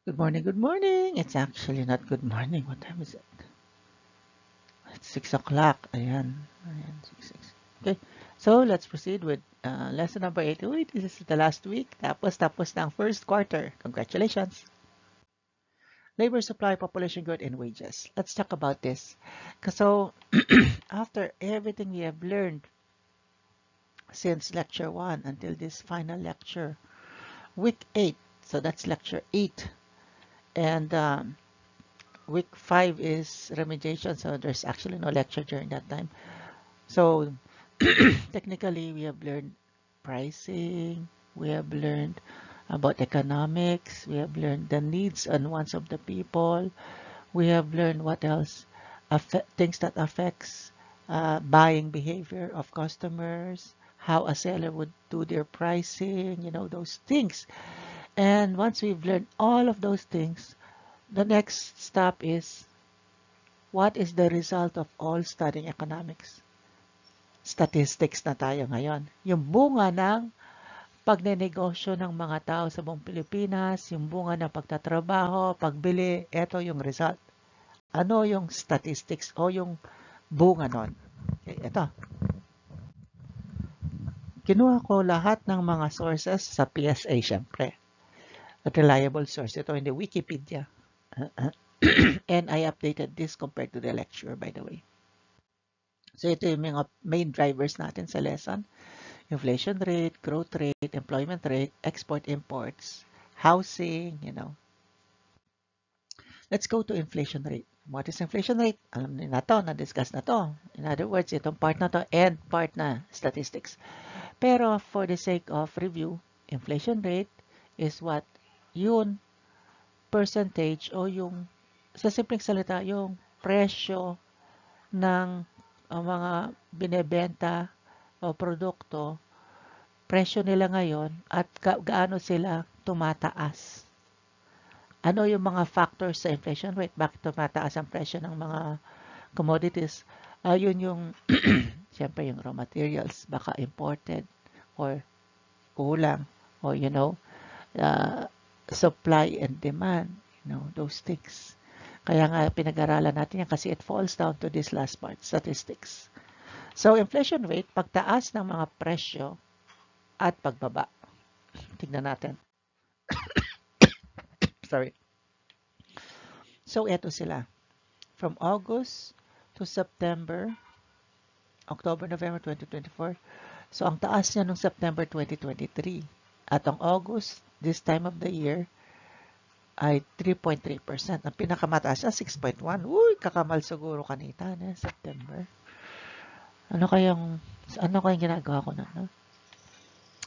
Good morning, good morning. It's actually not good morning. What time is it? It's 6 o'clock. Ayan. Ayan, 6, 6. Okay, so let's proceed with lesson number 8. Wait, this is the last week. Tapos ng first quarter. Congratulations. Labor supply, population growth, and wages. Let's talk about this. So, after everything we have learned since lecture 1 until this final lecture, week 8. So that's lecture 8. And week 5 is remediation, so there's actually no lecture during that time. So technically, we have learned pricing, we have learned about economics, we have learned the needs and wants of the people, we have learned what else, things that affects buying behavior of customers, how a seller would do their pricing, those things. And once we've learned all of those things, the next step is what is the result of all studying economics? Statistics na tayo ngayon. Yung bunga ng pagnenegosyo ng mga tao sa buong Pilipinas, yung bunga ng pagtatrabaho, pagbili, ito yung result. Ano yung statistics o yung bunga nun? Okay, ito. Kinuha ko lahat ng mga sources sa PSA, syempre. At reliable source. Ito in the Wikipedia. And I updated this compared to the lecture, by the way. So ito yung mga main drivers natin sa lesson. Inflation rate, growth rate, employment rate, export imports, housing, Let's go to inflation rate. What is inflation rate? Alam niyo na to, na-discuss na to. In other words, itong part na to and part na statistics. Pero for the sake of review, inflation rate is what yun percentage o yung sa simpleng salita, yung presyo ng mga binebenta o produkto, presyo nila ngayon at gaano sila tumataas. Ano yung mga factors sa inflation rate? Bakit tumataas ang presyo ng mga commodities? Yun yung, siyempre yung raw materials, baka imported or kulang or supply and demand, those things. Kaya nga pinag-aralan natin yan kasi it falls down to this last part, statistics. So, inflation rate, pagtaas ng mga presyo at pagbaba. Tignan natin. Sorry. So, eto sila. From August to September, October, November 2024. So, ang taas niya noong September 2023. At ang August, this time of the year, ay 3.3%. Ang pinakamataas siya, 6.1. Uy, kakamal siguro kanita na September. Ano kayang ginagawa ko na? No?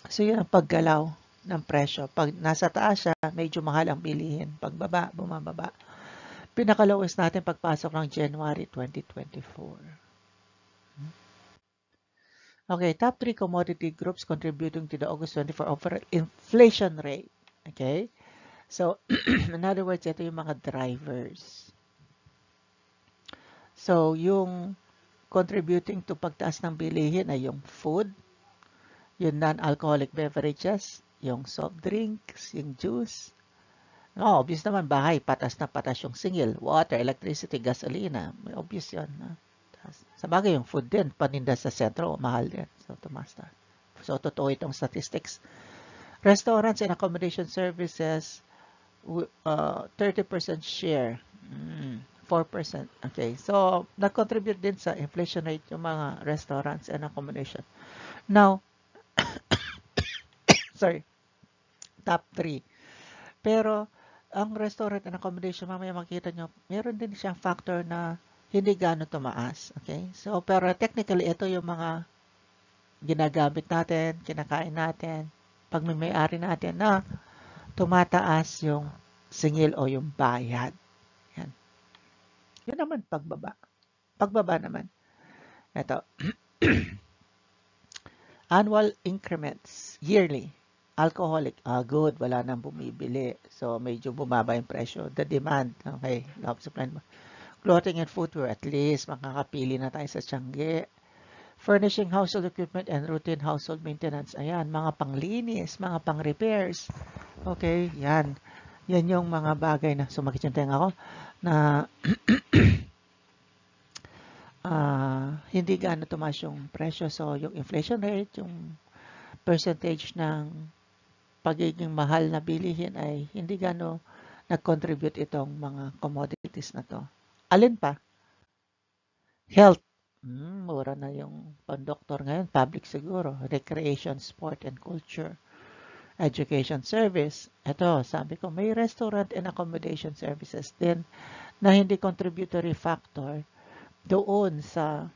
So, yun ang paggalaw ng presyo. Pag nasa taas siya, medyo mahal ang bilihin. Pagbaba, bumababa. Pinaka-lowest natin pagpasok ng January 2024. Okay, top 3 commodity groups contributing to the August 24 overall inflation rate. Okay? So, in other words, ito yung mga drivers. So, yung contributing to pagtaas ng bilihin ay yung food, yung non-alcoholic beverages, yung soft drinks, yung juice. No, obvious naman, bahay, patas na patas yung singil, water, electricity, gasolina. May obvious yun. No? Sa bagay, yung food din, paninda sa sentro, mahal din. So, tumasta. So, totoo itong statistics. Restaurants and accommodation services, 30% share. 4%. Okay. So, nag-contribute din sa inflation rate yung mga restaurants and accommodation. Now, sorry, top 3. Pero, ang restaurant and accommodation, mamaya makita nyo, meron din siyang factor na hindi gano'n tumaas. Okay? So, pero technically, ito yung mga ginagamit natin, kinakain natin, pagmimayari natin na tumataas yung singil o yung bayad. Yan. Yun naman pagbaba. Pagbaba naman. Ito. Annual increments. Yearly. Alcoholic. Good. Wala nang bumibili. So, medyo bumaba yung presyo. The demand. Okay. Love supply. Clothing and footwear. At least, makakapili na tayo sa Tiangge. Furnishing household equipment and routine household maintenance. Ayan. Mga panglinis. Mga pang-repairs. Okay. Yan. Yan yung mga bagay na sumakit yung tenga ko na hindi gaano tumaas yung presyo. So, yung inflation rate, yung percentage ng pagiging mahal na bilihin ay hindi gaano nag-contribute itong mga commodities na to. Alin pa? Health. Mura na yung pandoktor ngayon. Public siguro. Recreation, sport, and culture. Education service. Ito, sabi ko, may restaurant and accommodation services din na hindi contributory factor doon sa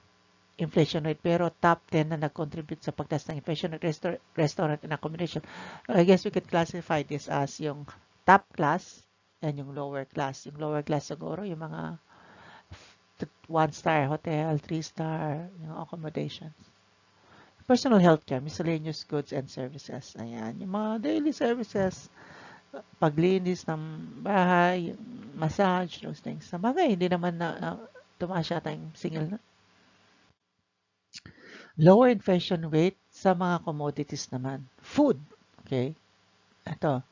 inflation rate. Pero top 10 na nag-contribute sa pagtaas ng inflation rate, restaurant and accommodation. I guess we could classify this as yung top class and yung lower class. Yung lower class siguro, yung mga 1-star hotel, 3-star, yung accommodations. Personal healthcare, miscellaneous goods and services. Ayan, yung mga daily services, paglinis ng bahay, massage, those things. Sa bagay, hindi naman na tumaas yata yung single na. Lower inflation rate sa mga commodities naman. Food. Okay. Ito.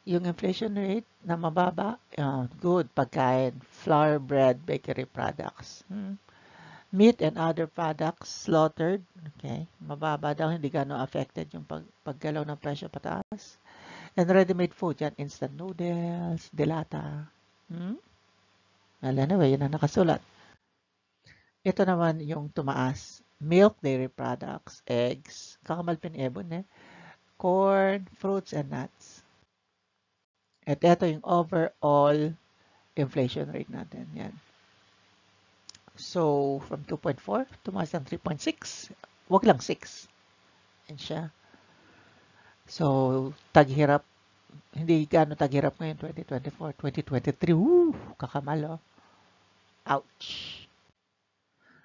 Yung inflation rate na mababa, good, pagkain, flour, bread, bakery products. Meat and other products slaughtered, okay, mababa daw, hindi gano'ng affected yung paggalaw ng presyo pataas. And ready-made food, yan, instant noodles, delata. Well, anyway, yun ang nakasulat. Ito naman yung tumaas. Milk, dairy products, eggs, kakamalpin ebon corn, fruits, and nuts. At ito yung overall inflation rate natin. Yan. So, from 2.4, tumaas ng 3.6. Wag lang 6. Yan siya. So, taghirap. Hindi gaano taghirap ngayon, 2024. 2023, kakamalo. Ouch.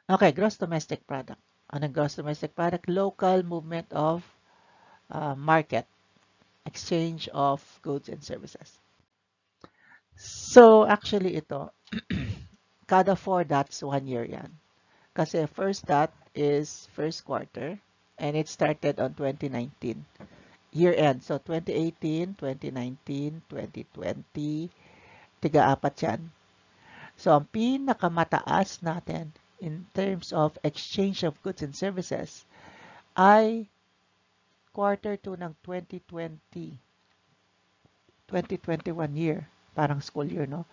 Okay, gross domestic product. Anong gross domestic product? Local movement of market. Exchange of goods and services. So, actually ito, kada 4 dots, 1 year yan. Kasi first dot is first quarter and it started on 2019. Year end. So, 2018, 2019, 2020, tiga-apat yan. So, ang pinakamataas natin in terms of exchange of goods and services ay quarter 2 ng 2020. 2021 year. Parang school year, no?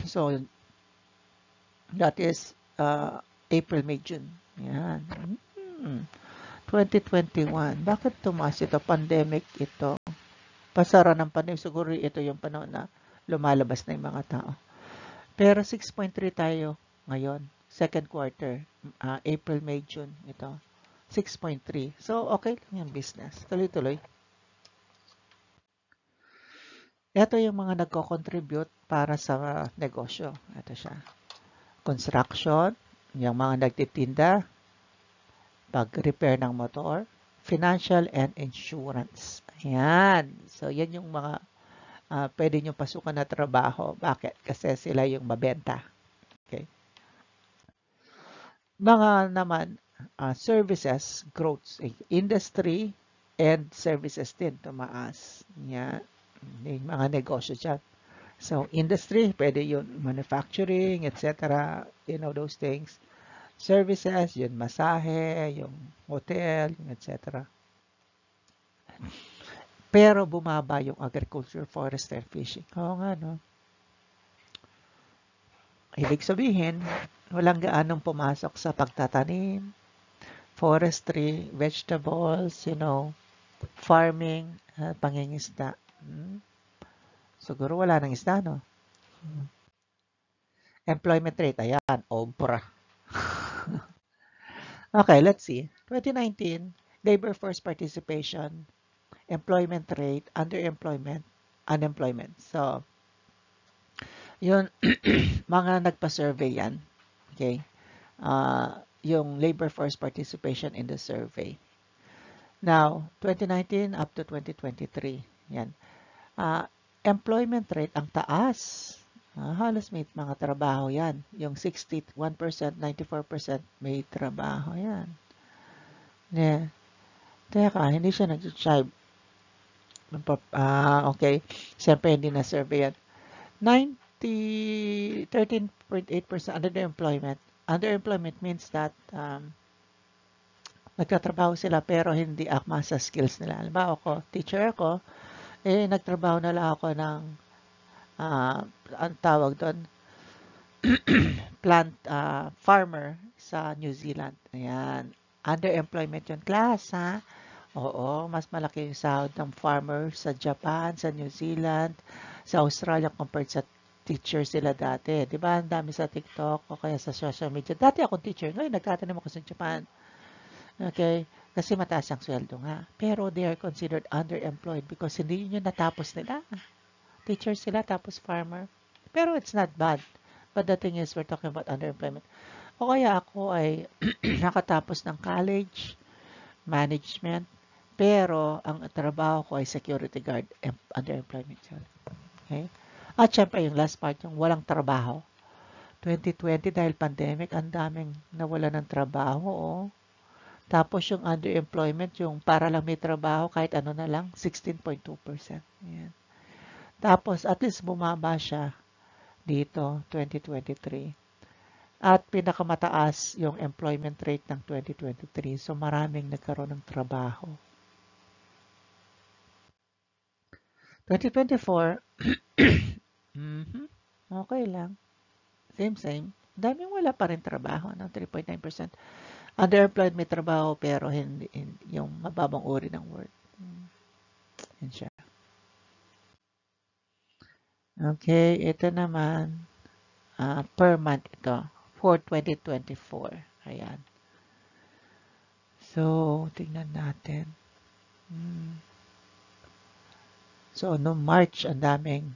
So, that is April, May, June. Yan. 2021. Bakit tumaas ito? Pandemic ito. Pasara ng pandemic. Siguro ito yung panahon na lumalabas na yung mga tao. Pero 6.3 tayo ngayon. Second quarter. April, May, June. Ito. 6.3. So, okay lang yung business. Tuloy-tuloy. Ito yung mga nagko-contribute para sa negosyo. Ito siya. Construction, yung mga nagtitinda, pag-repair ng motor, financial and insurance. Ayan. So, yan yung mga pwede nyo pasukan na trabaho. Bakit? Kasi sila yung mabenta. Okay. Mga naman, services, growth, industry, and services din tumaas. Yan. Yung mga negosyo dyan. So, industry, pwede yun, manufacturing, etc. You know, those things. Services, yun, masahe, yung hotel, yung etc. Pero bumaba yung agriculture, forest, and fishing. Oo nga, no? Ibig sabihin, walang gaanong pumasok sa pagtatanim, forestry, vegetables, you know, farming, pangingisda. Siguro wala nang isda, no? Employment rate, ayan, obra. Okay, let's see. 2019, labor force participation, employment rate, underemployment, unemployment. So, yun, mga nagpa-survey yan. Okay? Yung labor force participation in the survey. Now, 2019 up to 2023. Yan. Employment rate, ang taas. Halos may mga trabaho yan. Yung 61%, 94% may trabaho yan. Yeah. Teka, hindi siya nag-jive. Okay. Siyempre, hindi na survey yan. 13.8% underemployment. Underemployment means that nagtatrabaho sila pero hindi akma sa skills nila. Halimbawa ako, teacher ako, nagtrabaho na lang ako ng, ang tawag doon, plant farmer sa New Zealand. Ayan. Underemployment yun. Class, ha? Oo, mas malaki yung sahod ng farmer sa Japan, sa New Zealand, sa Australia compared sa teacher sila dati. Di ba? Ang dami sa TikTok o kaya sa social media. Dati akong teacher. Ngayon, nagtatanim ako sa Japan. Okay? Kasi mataas ang sweldo nga. Pero they are considered underemployed because hindi yun yung natapos nila. Teacher sila tapos farmer. Pero it's not bad. But the thing is, we're talking about underemployment. O kaya ako ay nakatapos ng college, management, pero ang trabaho ko ay security guard, underemployment yun. Okay? At syempre yung last part, yung walang trabaho. 2020 dahil pandemic, ang daming nawala ng trabaho. Oh. Tapos yung underemployment, yung para lang may trabaho, kahit ano na lang, 16.2%. Ayan. Tapos at least bumaba siya dito, 2023. At pinakamataas yung employment rate ng 2023. So maraming nagkaroon ng trabaho. 2024, okay lang. Same. Daming wala pa rin trabaho ng 3.9%. Underemployed may trabaho pero hindi yung mababang uri ng work. Yan siya. Okay, ito naman per month ito for 2024. Ayan. So, tingnan natin. So, no March, ang daming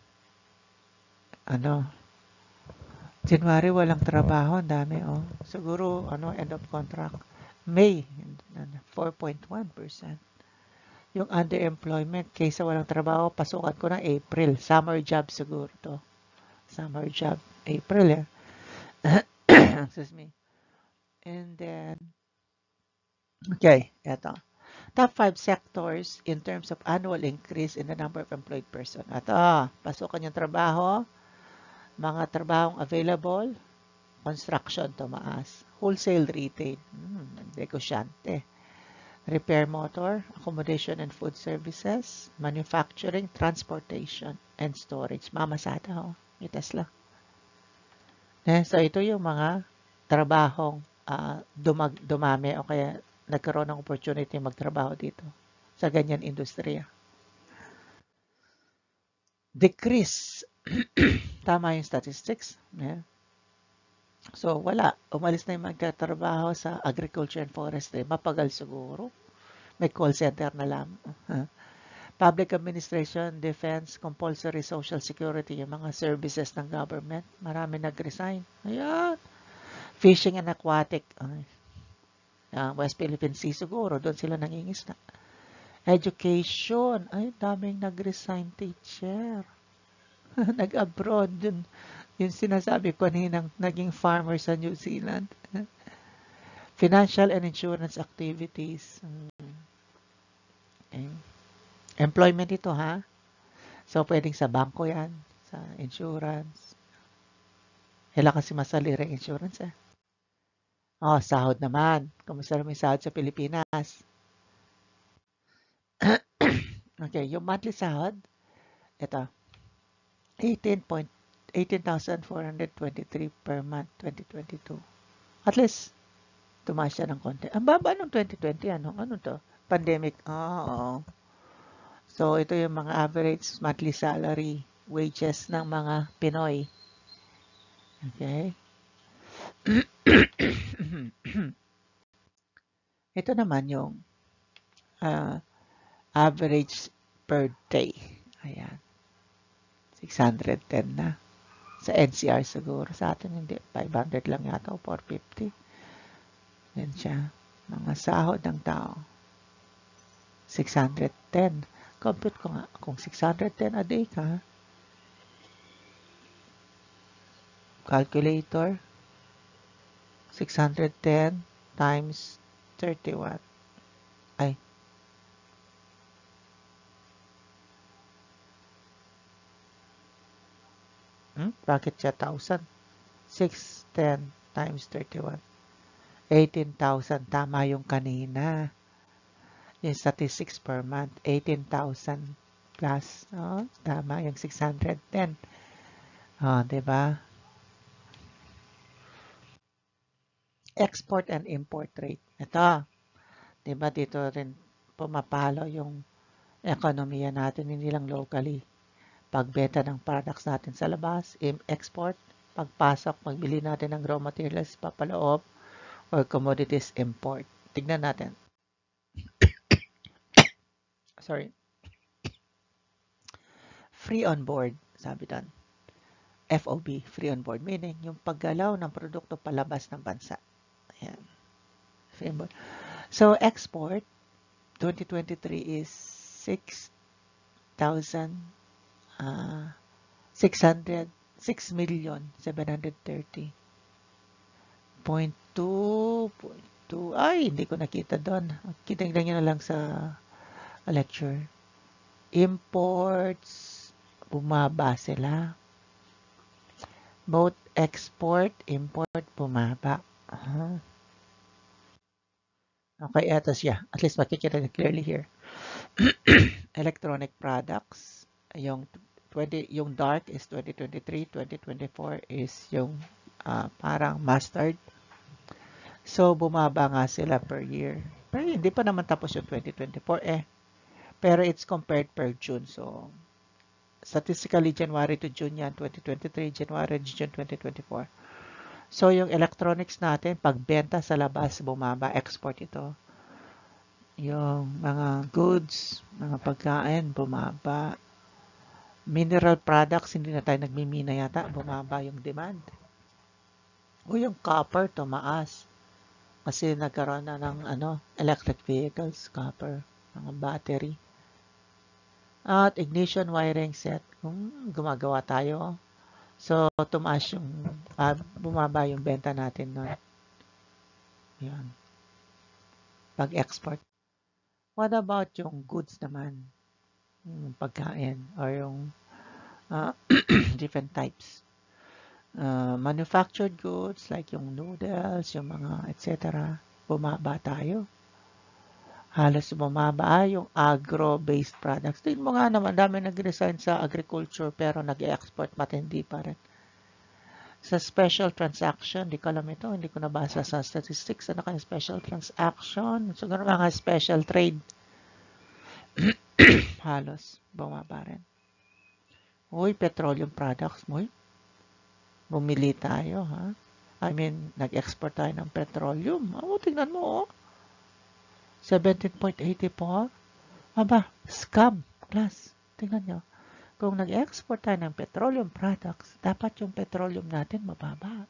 January walang trabaho, ang dami Siguro end of contract. May 4.1%. Yung underemployment kaysa walang trabaho, pasukan ko ng April. Summer job siguro to. Summer job. April Excuse me. And then, okay, eto. Top 5 sectors in terms of annual increase in the number of employed person. Ito, pasukan yung trabaho. Mga trabahong available. Construction, tumaas. Wholesale retail. Negosyante. Repair motor, accommodation and food services, manufacturing, transportation, and storage. Mamasada itas lang. So, ito yung mga trabahong dumami o kaya nagkaroon ng opportunity magtrabaho dito sa ganyan industriya. Decrease. Tama yung statistics. So, wala. Umalis na yung magtatrabaho sa agriculture and forestry. Mapagal siguro. May call center na lang. Public administration, defense, compulsory social security, yung mga services ng government. Marami nag-resign. Ayan. Fishing and aquatic. West Philippine Sea siguro. Doon sila nangingisda. Education. Ay, daming nag-resign teacher. Nag-abroad. Yung sinasabi ko kanina, naging farmer sa New Zealand. Financial and insurance activities. Okay. Employment ito, ha? So, pwedeng sa bangko yan, sa insurance. Kailan kasi masalira yung insurance, sahod naman. Kumusta naman yung sahod sa Pilipinas? Okay, yung monthly sahod, ito, 18,423 per month, 2022. At least, tumaas siya ng konti. Ang baba nung 2020, ano to? Pandemic. Oo. So, ito yung mga average monthly salary, wages ng mga Pinoy. Okay? Ito naman yung average per day. Ayan. 610 na. Sa NCR siguro. Sa atin hindi. 500 lang yata o 450. Yan siya. Mga sahod ng tao. 610. Compute ko nga. Kung 610 a day ka, calculator, 610 times 31. Ay. Bakit siya 1,000? 610 times 31. 18,000. Tama yung kanina. Yung statistics per month. 18,000 plus. Oh, tama yung 610. Oh, diba? Export and import rate. Ito. Diba dito rin pumapalo yung ekonomiya natin, hindi lang locally. Pagbenta ng products natin sa labas, export, pagpasok, magbili natin ng raw materials papaloob, or commodities import. Tignan natin. Sorry. Free on board, sabi doon. FOB, free on board, meaning yung paggalaw ng produkto palabas ng bansa. Ayan. Free on board. So, export, 2023 is 6,730.2. Ay, hindi ko nakita doon. Kita-kita nyo na lang sa lecture. Imports, bumaba sila. Both export, import, bumaba. Okay, eto siya. At least makikita na clearly here. Electronic products, yung dark is 2023, 2024 is yung parang mustard. So, bumaba nga sila per year. Pero hindi pa naman tapos yung 2024 Pero it's compared per June. So, statistically, January to June yan, 2023, January to June 2024. So, yung electronics natin, pagbenta sa labas, bumaba, export ito. Yung mga goods, mga pagkain, bumaba. Mineral products, hindi na tayo nagmimina yata, bumaba yung demand. O yung copper, tumaas. Kasi nagkaroon na ng electric vehicles, copper, mga battery. At ignition wiring set, kung gumagawa tayo. So, tumaas yung, bumaba yung benta natin nun. Yan. Pag-export. What about yung goods naman? Yung pagkain or yung different types. Manufactured goods like yung noodles, yung mga etc. Bumaba tayo. Halos bumaba yung agro-based products. Tingnan mo nga naman, dami nag-resign sa agriculture pero nag-export matindi pa rin. Sa special transaction, di ko alam ito, hindi ko nabasa sa statistics. Ano kaya special transaction? Siguro mga special trade. Halos bumaba rin. Uy, petroleum products mo. Bumili tayo, ha? I mean, nag-export tayo ng petroleum. Tingnan mo, 17.84. Aba, scam, class. Tingnan nyo. Kung nag-export tayo ng petroleum products, dapat yung petroleum natin mababa.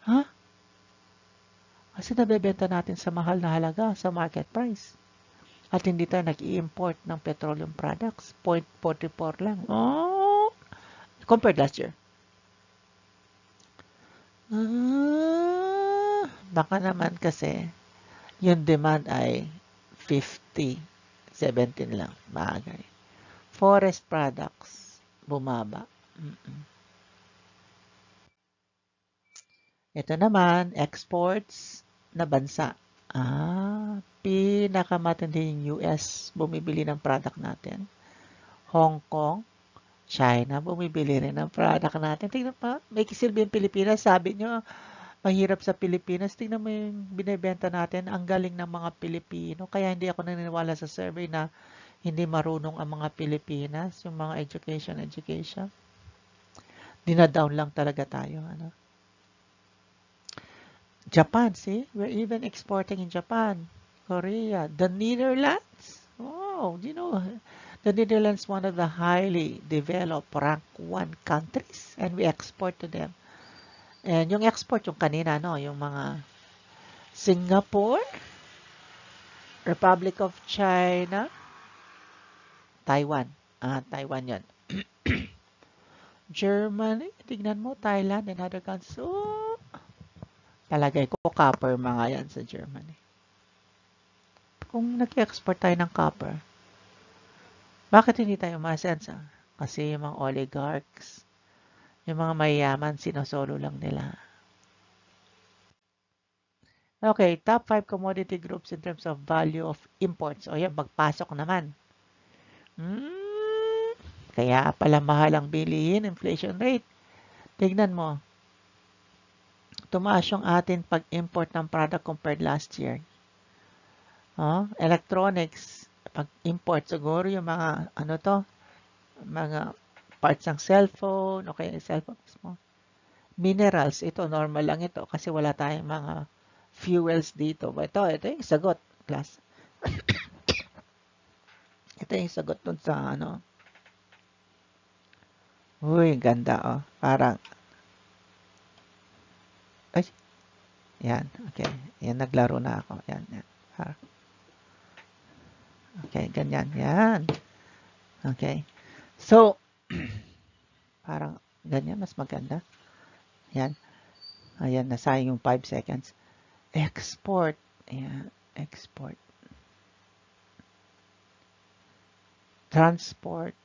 Ha? Kasi nabebenta natin sa mahal na halaga sa market price. At hindi tayo nag-i-import ng petroleum products. 0.44 lang. Compared last year. Baka naman kasi yung demand ay 50, 17 lang. Bagay. Forest products, bumaba. Ito naman, exports na bansa. Pinakamatindi yung US, bumibili ng product natin. Hong Kong, China, bumibili rin ng product natin. Tingnan pa, may kisilbi yung Pilipinas. Sabi nyo, mahirap sa Pilipinas. Tingnan mo yung binibenta natin. Ang galing ng mga Pilipino. Kaya hindi ako naniniwala sa survey na hindi marunong ang mga Pilipinas. Yung mga education. Dinadown lang talaga tayo. Japan, see? We're even exporting in Japan. Korea. The Netherlands. Oh, you know, the Netherlands is one of the highly developed rank 1 countries. And we export to them. And yung export, yung kanina, yung mga Singapore, Republic of China, Taiwan. Taiwan yan. Germany, tignan mo, Thailand and other countries. Palagay ko, copper mga yan sa Germany. Kung nag-export tayo ng copper, bakit hindi tayo masensa? Kasi yung mga oligarchs, Yung mga mayayaman, sinosolo lang nila. Okay, top 5 commodity groups in terms of value of imports. O yan, magpasok naman. Kaya pala mahal ang bilihin, inflation rate. Tignan mo. Tumaas yung atin pag-import ng product compared last year. Electronics, pag-import siguro yung mga, mga parts ng cellphone, okay, cellphone mismo. Minerals, ito, normal lang ito kasi wala tayong mga fuels dito. Ito yung sagot, class. Ito yung sagot dun sa, Uy, ganda, Parang, ay, yan, okay. Yan, naglaro na ako. Yan. Okay, ganyan, yan. Okay. So, parang ganyan, mas maganda. Yan. Ayan, nasayang yung 5 seconds. Export. Ayan, export. Transport.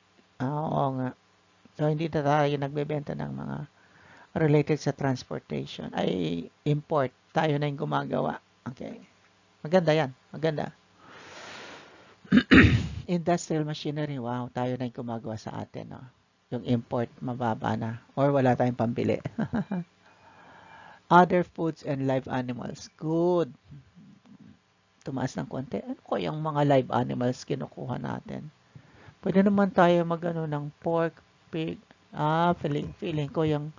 Oo nga. So, hindi na tayo nagbebenta ng mga related sa transportation. Ay, import. Tayo na yung gumagawa. Okay. Maganda yan. Maganda. Industrial machinery. Wow, tayo na yung gumagawa sa atin. Yung import, mababa na. Or wala tayong pambili. Other foods and live animals. Good. Tumaas ng konti. Ano ko yung mga live animals kinukuha natin? Pwede naman tayo magano ng pork, pig. Feeling ko yung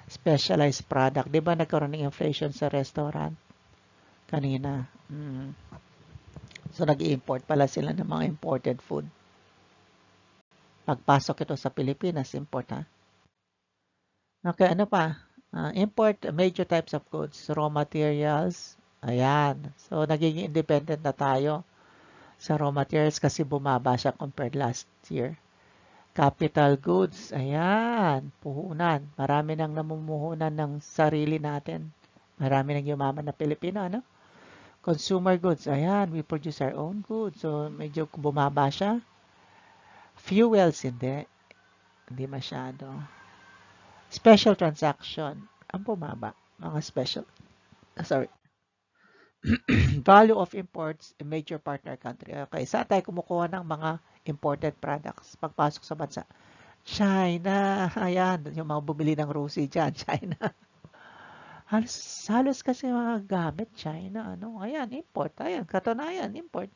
specialized product. Di ba nagkaroon ng inflation sa restaurant kanina? So, nag-i-import pala sila ng mga imported food. Pagpasok ito sa Pilipinas, import ha. Okay, ano pa? Import major types of goods, raw materials. Ayan. So, nagiging independent na tayo sa raw materials kasi bumaba siya compared last year. Capital goods. Ayan. Puhunan. Marami nang namumuhunan ng sarili natin. Marami nang yumaman na Pilipino, ano? Consumer goods. Ayan. We produce our own goods. So, medyo bumaba siya. Fuels, hindi. Hindi masyado. Special transaction. Ang bumaba. Mga special. Sorry. Value of imports in major partner country. Okay, saan tayo kumukuha ng mga imported products pagpasok sa bansa? China. Ayan, yung mga bumili ng Rusi dyan, China. Halos kasi mga gamit, China. Ayan, import. Ayan, katunayan, import.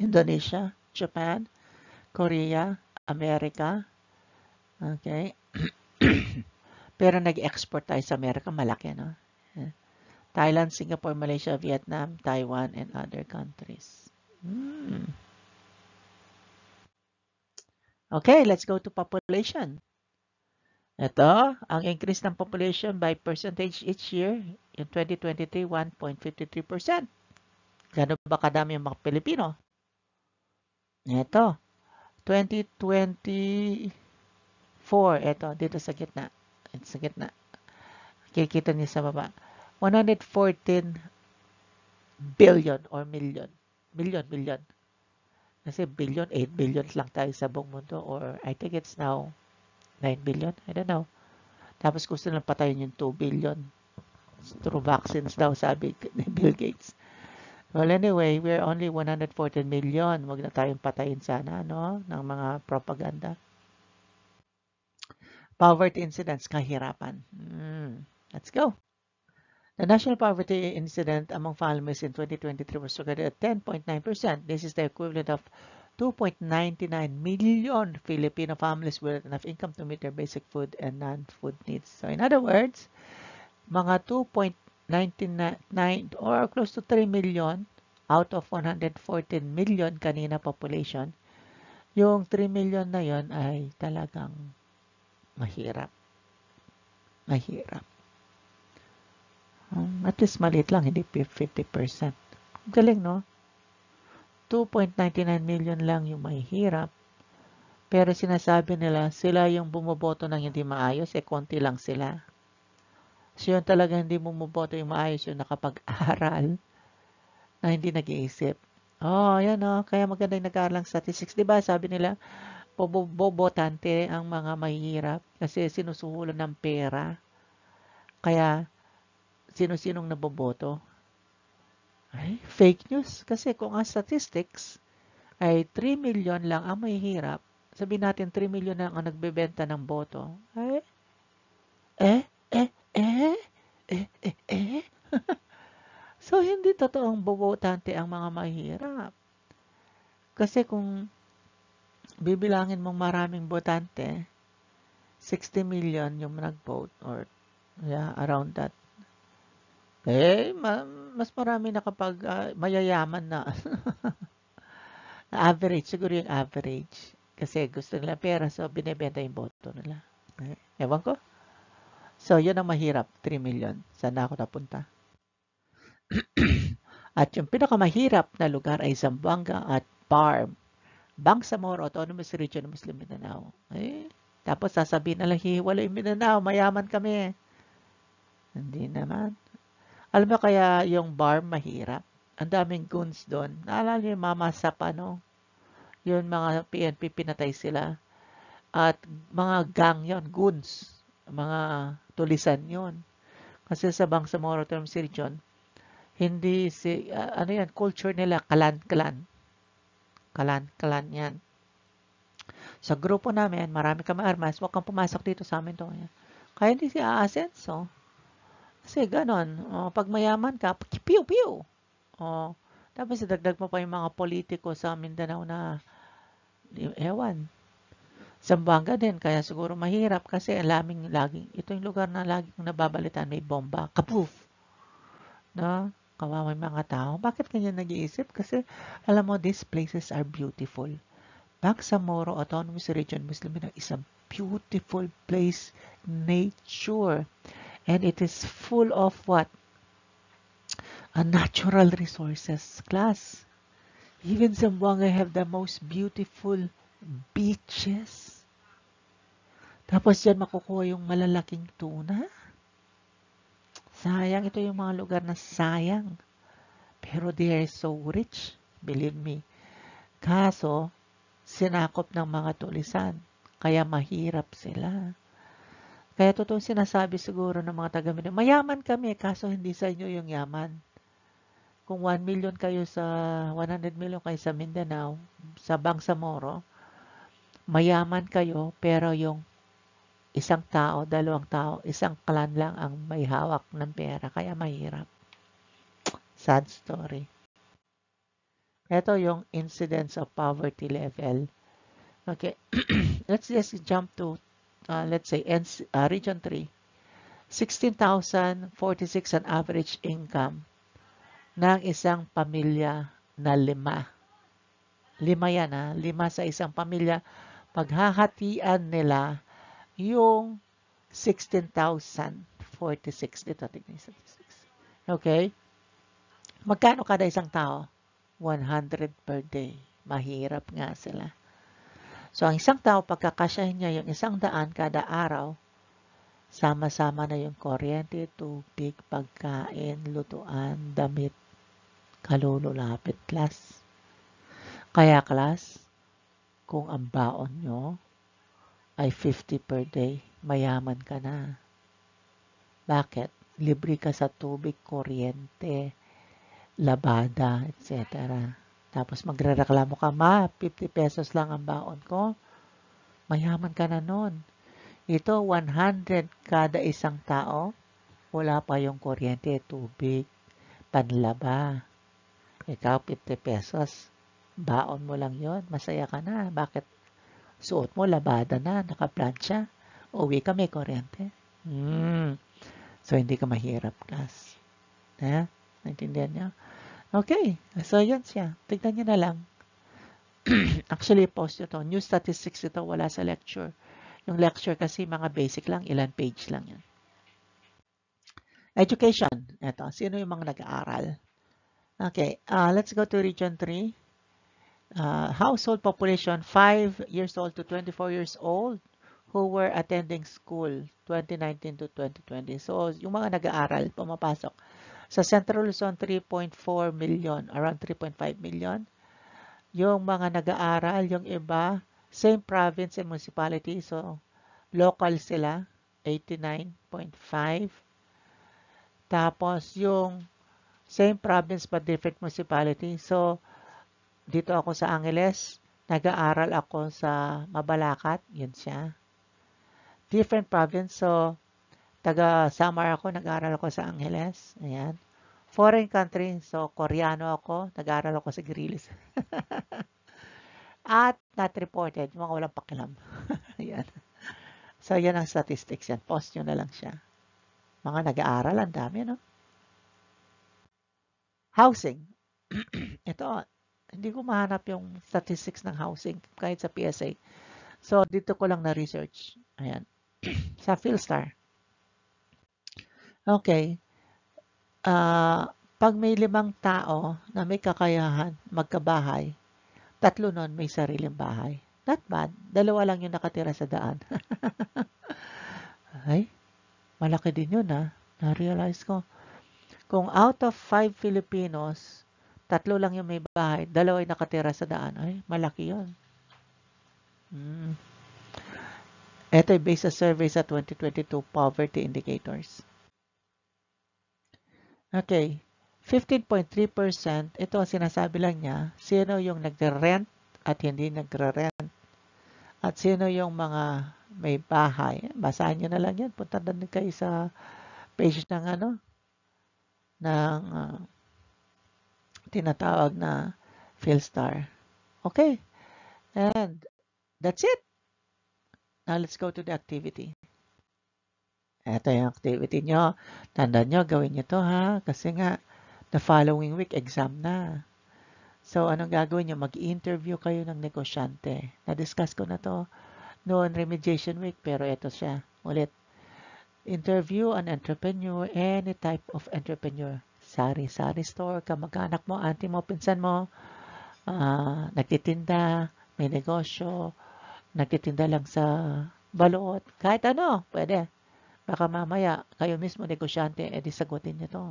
Indonesia, Japan, Korea, America. Okay. Pero nag-export tayo sa Amerika, malaki, no? Thailand, Singapore, Malaysia, Vietnam, Taiwan, and other countries. Okay, let's go to population. Ito, ang increase ng population by percentage each year, in 2023, 1.53%. Gano'n ba kadami yung mga Pilipino? Ito, 2024, ito, dito sa gitna. Sa gitna. Kikita niyo sa baba. 114 billion or million. Million. Kasi billion, 8 billion lang tayo sa buong mundo or I think it's now 9 billion. I don't know. Tapos gusto lang patayin yung 2 billion. Through vaccines daw, sabi ni Bill Gates. Well, anyway, we're only 114 million. Huwag na tayong patayin sana, no? Ng mga propaganda. Poverty incidence, kahirapan. Let's go. The national poverty incidence among families in 2023 was recorded at 10.9%. This is the equivalent of 2.99 million Filipino families with enough income to meet their basic food and non-food needs. So in other words, mga 2.99 or close to 3 million out of 114 million kanina population, yung 3 million na yon ay talagang mahirap. Mahirap. At least maliit lang, hindi 50%. Galing, no? 2.99 million lang yung mahihirap. Pero sinasabi nila, sila yung bumoboto ng hindi maayos, konti lang sila. So yun talaga hindi bumoboto yung maayos, yung nakapag-aral na hindi nag-iisip. Yan, kaya maganda yung nag-aaral ng statistics. Diba, sabi nila, bobotante ang mga mahihirap kasi sinusuhulan ng pera. Kaya, sino-sinong naboboto? Ay, fake news. Kasi kung ang statistics ay 3 million lang ang mahihirap, sabihin natin 3 million lang ang nagbebenta ng boto. Ay, eh, eh, eh, eh. So, hindi totoong bobotante ang mga mahihirap. Kasi kung bibilangin mong maraming botante, 60 million yung nag-vote or yeah, around that. Eh, mas marami na kapag mayayaman na. Average, siguro yung average. Kasi gusto nila pera, so binibenta yung boto nila. Ewan ko. So, yun ang mahirap, 3 million. Saan na ako napunta? At yung pinakamahirap na lugar ay Zamboanga at Barm. Bangsamoro Autonomous Region, Muslim Mindanao. Tapos sasabihin na lang, hihiwala yung Mindanao, mayaman kami. Hindi naman. Alam mo kaya yung Barm mahirap? Ang daming goons doon. Naalala niyo yung Mama Sapa, no? Yun, mga PNP, pinatay sila. At mga gang yon, goons. Mga tulisan yon. Kasi sa Bangsamoro Autonomous Region, hindi ano yan, culture nila, kalan-kalan. Kalan-kalan yan. Sa grupo namin, marami kami armas, huwag kang pumasok dito sa amin to. Kaya hindi siya aasenso. Kasi ganon, pag mayaman ka, piu-piu. Tapos dagdag mo pa yung mga politiko sa Mindanao na, ewan, Zamboanga din, kaya siguro mahirap kasi alaming laging, ito yung lugar na laging nababalitan, may bomba, kapoof. No? Kawawa yung mga tao. Bakit kanya nag-iisip? Kasi, alam mo, these places are beautiful. Bangsamoro Autonomous Region Muslim Mindanao is a beautiful place, nature. And it is full of what? A natural resources class. Even Zamboanga have the most beautiful beaches. Tapos dyan makukuha yung malalaking tuna. Sayang, ito yung mga lugar na sayang. Pero they are so rich, believe me. Kaso, sinakop ng mga tulisan. Kaya mahirap sila. Kaya totoong sinasabi siguro ng mga taga-Mindanao, mayaman kami, kaso hindi sa inyo yung yaman. Kung 1 million kayo sa, 100 million kayo sa Mindanao, sa Bangsamoro, mayaman kayo, pero yung isang tao, dalawang tao, isang clan lang ang may hawak ng pera, kaya mahirap. Sad story. Ito yung incidence of poverty level. Okay, let's just jump to, let's say, Region 3. 16,046 ang average income ng isang pamilya na 5. 5 yan, 5 sa isang pamilya. Paghahatian nila yung 16,046. Dito, tignan yung statistics. Okay? Magkano kada isang tao? 100 per day. Mahirap nga sila. So, ang isang tao, pagkakasyahin niya yung 100 kada araw, sama-sama na yung kuryente, tubig, pagkain, lutuan, damit, kalululapit, class. Kaya, class, kung ang baon nyo ay 50 per day, mayaman ka na. Bakit? Libre ka sa tubig, kuryente, labada, etc. Tapos magrereklamo ka, 50 pesos lang ang baon ko. Mayaman ka na nun. Ito, 100 kada isang tao. Wala pa yung kuryente, tubig, panlaba. Ikaw, 50 pesos. Baon mo lang yon, masaya ka na. Bakit? Suot mo, labada na, nakaplansya. Uwi ka, may kuryente. So, hindi ka mahirap, class. Naintindihan niyo? Okay. So, yun siya. Tignan niyo na lang. Actually, post ito. New statistics ito. Wala sa lecture. Yung lecture kasi mga basic lang. Ilan page lang yan. Education. Ito. Sino yung mga nag-aaral? Okay. Let's go to Region 3. Household population 5 years old to 24 years old who were attending school 2019 to 2020. So, yung mga nag-aaral, pumapasok. Sa Central Luzon, 3.4 million, around 3.5 million. Yung mga nag-aaral, yung iba, Same province and municipality. So, local sila, 89.5. Tapos, yung same province but different municipality. So, dito ako sa Angeles, nag-aaral ako sa Mabalacat. Yun siya. Different province. So, taga Samar ako, nag-aaral ako sa Angeles. Ayan. Foreign country. So, Koreano ako. Nag-aaral ako sa Grillis. At not reported. Mga walang pakialam. Ayan. So, yan ang statistics yan. Post nyo na lang siya. Mga nag-aaral, ang dami, no? Housing. Ito, hindi ko mahanap yung statistics ng housing kahit sa PSA. So, dito ko lang na-research. Ayan. Sa Philstar. Okay. Pag may 5 tao na may kakayahan magkabahay, 3 nun may sariling bahay. Not bad. 2 lang yung nakatira sa daan. Ay, malaki din yun ha. Na-realize ko. Kung out of 5 Filipinos, 3 lang yung may bahay, 2 ay nakatira sa daan. Ay, malaki yun. Ito ay based sa survey sa 2022 poverty indicators. Okay. 15.3%, ito ang sinasabi lang niya, sino yung nagre-rent at hindi nagre-rent. At sino yung mga may bahay. Basahin nyo na lang yan. Punta na din kayo sa page ng ng tinatawag na Philstar. Okay. And that's it. Now let's go to the activity. Ito yung activity nyo. Tandaan nyo, gawin nyo to ha. Kasi nga, the following week, exam na. So, anong gagawin nyo? Mag-interview kayo ng negosyante. Na-discuss ko na to noon remediation week, pero ito siya. Ulit. Interview an entrepreneur, any type of entrepreneur. Sari-sari store, kamag-anak mo, auntie mo, pinsan mo, nagtitinda, may negosyo, nagtitinda lang sa baluot. Kahit ano, pwede. Baka mamaya, kayo mismo negosyante, edi sagutin nyo to.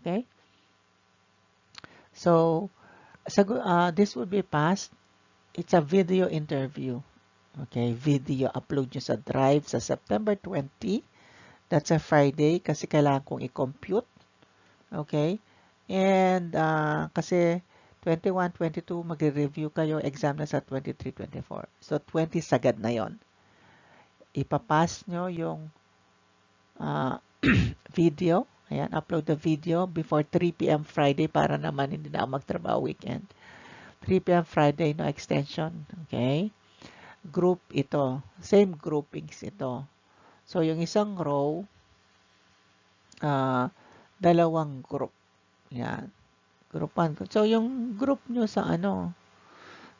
Okay? So, this will be passed. It's a video interview. Okay, video upload nyo sa Drive sa September 20. That's a Friday kasi kailangan kong i-compute. Okay? And kasi 21, 22, magre-review kayo. Exam na sa 23, 24. So, 20 sagad na yon. Ipapass nyo yung video. Ayan, upload the video before 3 p.m. Friday para naman hindi na magtrabaho weekend. 3 p.m. Friday, no extension. Okay? Group ito. Same groupings ito. So, yung isang row, 2 group. Yan. Group 1. So, yung group nyo sa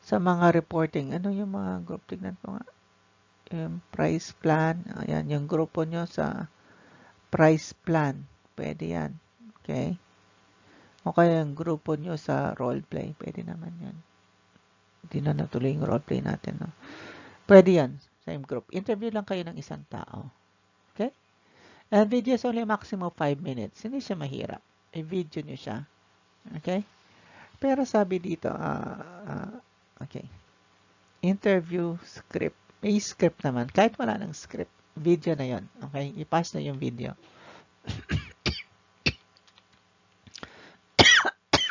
sa mga reporting. Ano yung mga group? Tignan ko nga. Yung price plan. Ayan, yung grupo nyo sa price plan. Pwede yan. Okay? O kaya yung grupo nyo sa role play. Pwede naman yan. Hindi na natuloy yung role play natin. No? Pwede yan. Same group. Interview lang kayo ng isang tao. Okay? And video is only maximum 5 minutes. Hindi siya mahirap. I-video nyo siya. Okay? Pero sabi dito, okay. Interview script. May script naman. Kahit wala ng script, video na yon. Okay? I-pass na yung video.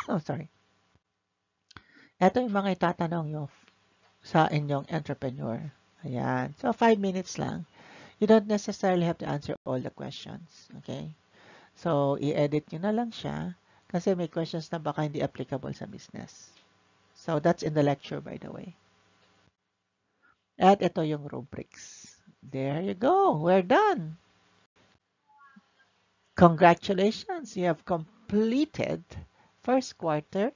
Oh, sorry. Ito yung mga itatanong nyo sa inyong entrepreneur. Ayan. So, 5 minutes lang. You don't necessarily have to answer all the questions. Okay? So, i-edit nyo na lang siya kasi may questions na baka hindi applicable sa business. So, that's in the lecture, by the way. At ito yung rubrics. There you go. We're done. Congratulations. You have completed first quarter.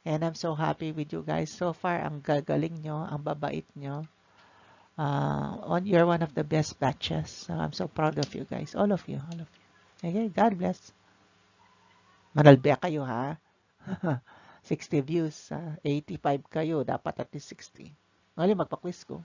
And I'm so happy with you guys. So far, ang gagaling nyo, ang babait nyo. You're one of the best batches. So I'm so proud of you guys. All of you. All of you. Okay, God bless. Manalbe kayo ha. 60 views. 85 kayo. Dapat at least 60. Ngayon, magpa-quiz ko.